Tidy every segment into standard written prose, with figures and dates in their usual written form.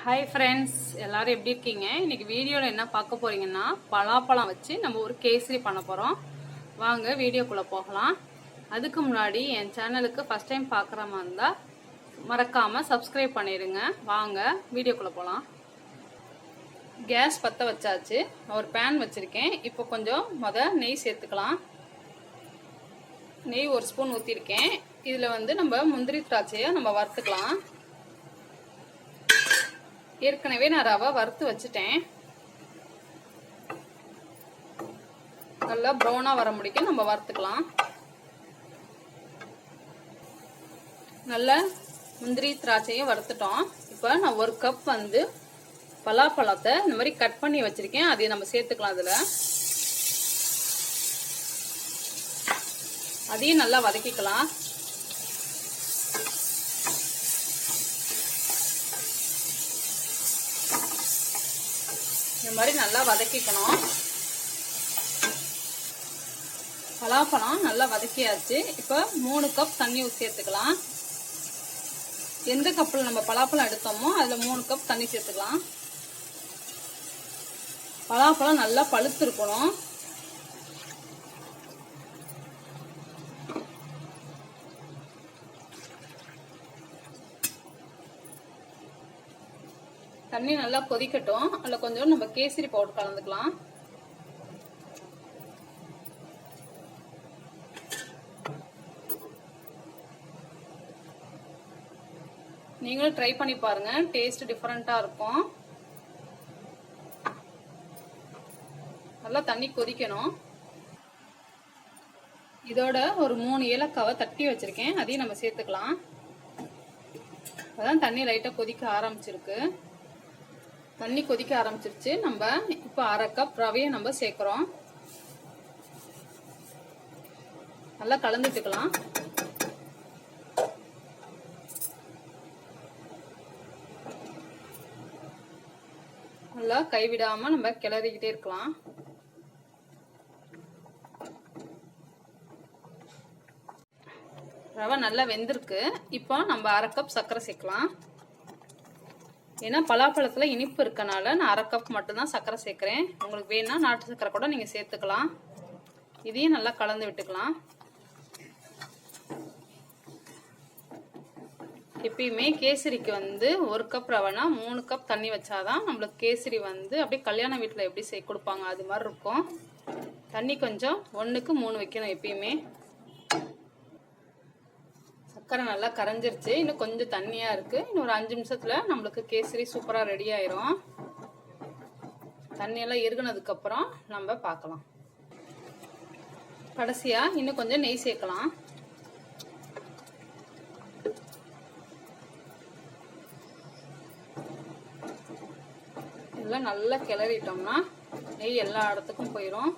Hi friends, எல்லாரும் எப்படி இருக்கீங்க? இன்னைக்கு வீடியோவில் என்ன பார்க்க போறீங்கன்னா, பலாப்பழம் வச்சு நம்ம ஒரு கேசரி பண்ண போகிறோம். வாங்க வீடியோக்குள்ளே போகலாம். அதுக்கு முன்னாடி என் சேனலுக்கு ஃபஸ்ட் டைம் பார்க்குற மாதிரி இருந்தால் மறக்காமல் சப்ஸ்கிரைப் பண்ணிடுங்க. வாங்க வீடியோக்குள்ளே போகலாம். கேஸ் பற்ற வச்சாச்சு. ஒரு பேன் வச்சுருக்கேன். இப்போ கொஞ்சம் நெய் சேர்த்துக்கலாம். நெய் ஒரு ஸ்பூன் ஊற்றிருக்கேன். இதில் நம்ம முந்திரி திராட்சையை நம்ம வறுத்துக்கலாம். ஏற்கனவே நான் ரவை வறுத்து வச்சுட்டேன். நல்லா ப்ரௌனா வர முடிக்கும் நம்ம வறுத்துக்கலாம். நல்லா முந்திரி திராட்சையும் வறுத்துட்டோம். இப்போ நான் ஒரு கப் பலாப்பழத்தை இந்த மாதிரி கட் பண்ணி வச்சிருக்கேன். அதையும் நம்ம சேர்த்துக்கலாம். அதையும் நல்லா வதக்கிக்கலாம். இந்த மாதிரி நல்லா வதக்கிக்கணும். பலாப்பழம் நல்லா வதக்கியாச்சு. இப்போ 3 கப் தண்ணி சேர்த்துக்கலாம். எந்த கப்பில் நம்ம பலாப்பழம் எடுத்தோமோ அதில் 3 கப் தண்ணி சேர்த்துக்கலாம். பலாப்பழம் நல்லா பழுத்து இருக்கணும். தண்ணி நல்லா கொதிக்கட்டும். அதில் கொஞ்சம் நம்ம கேசரி பவுடர் கலந்துக்கலாம். நீங்களும் ட்ரை பண்ணி பாருங்க. டேஸ்ட் டிஃபரெண்டா இருக்கும். நல்லா தண்ணி கொதிக்கணும். இதோட ஒரு 3 ஏலக்காவை தட்டி வச்சிருக்கேன். அதையும் நம்ம சேர்த்துக்கலாம். அதான் தண்ணி லைட்டா கொதிக்க ஆரம்பிச்சிருக்கு. தண்ணி கொதிக்க ஆரம்பிச்சிருச்சு. நம்ம இப்போ 1/2 கப் ரவையை நம்ம சேர்க்கிறோம். நல்லா கலந்துட்டுக்கலாம். நல்லா கைவிடாம நம்ம கிளறிக்கிட்டே இருக்கலாம். ரவை நல்லா வெந்திருக்கு. இப்போ நம்ம 1/2 கப் சர்க்கரை சேர்க்கலாம். ஏன்னா பலாப்பழத்துல இனிப்பு இருக்கனால நான் 1/2 கப் மட்டும்தான் சர்க்கரை சேர்க்கிறேன். உங்களுக்கு வேணும்னா நாட்டு சர்க்கரை கூட நீங்க சேர்த்துக்கலாம். இதையும் நல்லா கலந்து விட்டுக்கலாம். எப்பயுமே கேசரிக்கு 1 கப் ரவைனா 3 கப் தண்ணி வச்சாதான் நம்மளுக்கு கேசரி அப்படியே கல்யாண வீட்டில் எப்படி கொடுப்பாங்க அது மாதிரி இருக்கும். தண்ணி கொஞ்சம் 1க்கு 3 வைக்கணும் எப்பயுமே. சர்க்கரை நல்லா கரைஞ்சிருச்சு. இன்னும் கொஞ்சம் தண்ணியா இருக்கு. இன்னும் ஒரு 5 நிமிஷத்துல நம்மளுக்கு கேசரி சூப்பரா ரெடி ஆயிரும். தண்ணியெல்லாம் இருகுனதுக்கு அப்புறம் நம்ம பார்க்கலாம். கடைசியா இன்னும் கொஞ்சம் நெய் சேர்க்கலாம். இதெல்லாம் நல்லா கிளறிட்டோம்னா நெய் எல்லா இடத்துக்கும் போயிடும்.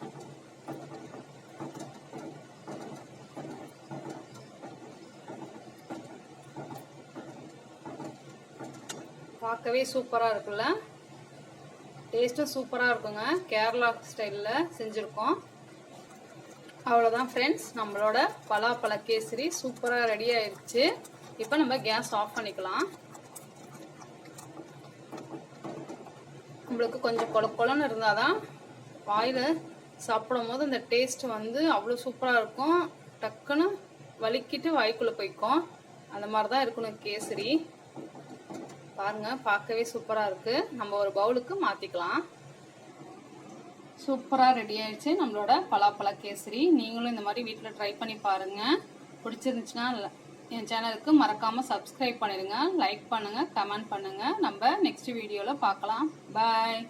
பார்க்கவே சூப்பரா இருக்குல்ல? டேஸ்ட்டும் சூப்பரா இருக்குங்க. கேரளா ஸ்டைல்ல செஞ்சிருக்கோம். அவ்வளவுதான் ஃப்ரெண்ட்ஸ், நம்மளோட பலாப்பழ கேசரி சூப்பரா ரெடி ஆயிடுச்சு. இப்போ நம்ம கேஸ் ஆஃப் பண்ணிக்கலாம். நம்மளுக்கு கொஞ்சம் கொலன்னு இருந்தாதான் வாயில சாப்பிடும் போது அந்த டேஸ்ட் அவ்வளவு சூப்பரா இருக்கும். டக்குன்னு வலிக்கிட்டு வாய்க்குள்ள போய்க்கும். அந்த மாதிரிதான் இருக்கணும் கேசரி. பாருங்க, பார்க்கவே சூப்பரா இருக்கு. நம்ம ஒரு பவுலுக்கு மாத்திக்கலாம். சூப்பரா ரெடி ஆயிடுச்சு நம்மளோட பலாப்பழ கேசரி. நீங்களும் இந்த மாதிரி வீட்டில் ட்ரை பண்ணி பாருங்க. பிடிச்சிருந்துச்சுன்னா என் சேனலுக்கு மறக்காம சப்ஸ்கிரைப் பண்ணிடுங்க, லைக் பண்ணுங்க, கமெண்ட் பண்ணுங்க. நம்ம நெக்ஸ்ட் வீடியோல பார்க்கலாம். பாய்.